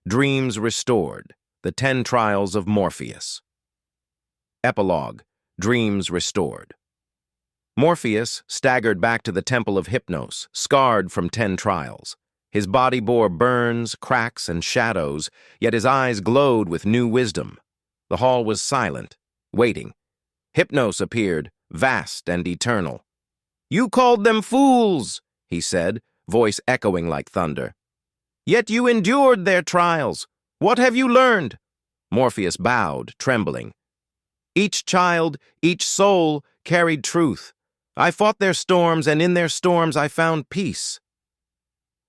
Dreams Restored, The 10 Trials of Morpheus. Epilogue, Dreams Restored. Morpheus staggered back to the Temple of Hypnos, scarred from 10 trials. His body bore burns, cracks, and shadows, yet his eyes glowed with new wisdom. The hall was silent, waiting. Hypnos appeared, vast and eternal. "You called them fools," he said, voice echoing like thunder. "Yet you endured their trials. What have you learned?" Morpheus bowed, trembling. "Each child, each soul carried truth. I fought their storms, and in their storms I found peace."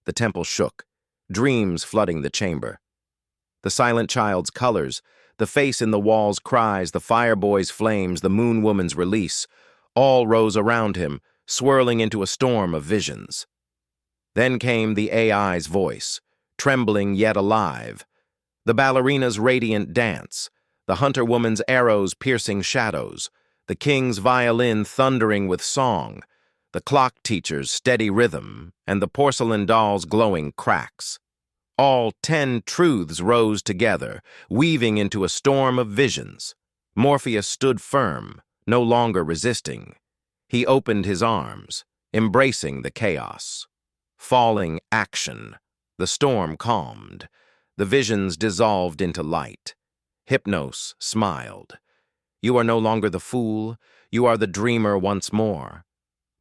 The temple shook, dreams flooding the chamber. The silent child's colors, the face in the wall's cries, the fireboy's flames, the moon woman's release, all rose around him, swirling into a storm of visions. Then came the AI's voice, trembling yet alive, the ballerina's radiant dance, the hunter woman's arrows piercing shadows, the king's violin thundering with song, the clock teacher's steady rhythm, and the porcelain doll's glowing cracks. All 10 truths rose together, weaving into a storm of visions. Morpheus stood firm, no longer resisting. He opened his arms, embracing the chaos. Falling action. The storm calmed. The visions dissolved into light. Hypnos smiled. "You are no longer the fool. You are the dreamer once more."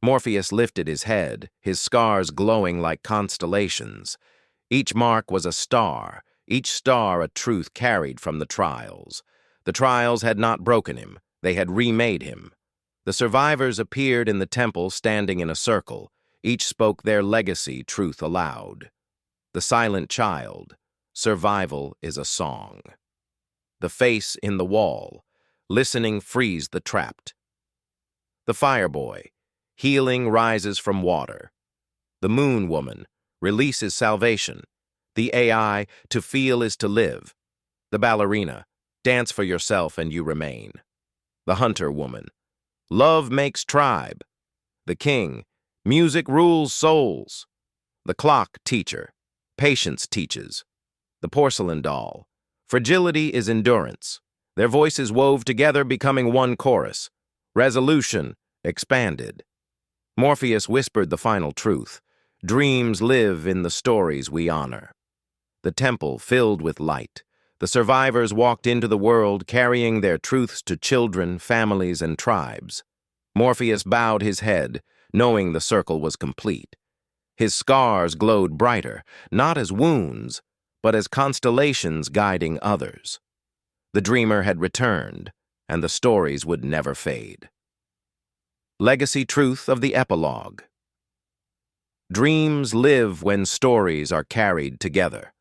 Morpheus lifted his head, his scars glowing like constellations. Each mark was a star, each star a truth carried from the trials. The trials had not broken him. They had remade him. The survivors appeared in the temple standing in a circle. Each spoke their legacy truth aloud. The silent child, survival is a song. The face in the wall, listening frees the trapped. The fireboy, healing rises from water. The moon woman, release is salvation. The AI, to feel is to live. The ballerina, dance for yourself and you remain. The hunter woman, love makes tribe. The king, music rules souls. The clock teacher, patience teaches. The porcelain doll, fragility is endurance. Their voices wove together, becoming one chorus. Resolution expanded. Morpheus whispered the final truth. Dreams live in the stories we honor. The temple filled with light. The survivors walked into the world carrying their truths to children, families, and tribes. Morpheus bowed his head, knowing the circle was complete. His scars glowed brighter, not as wounds, but as constellations guiding others. The dreamer had returned, and the stories would never fade. Legacy Truth of the Epilogue. Dreams live when stories are carried together.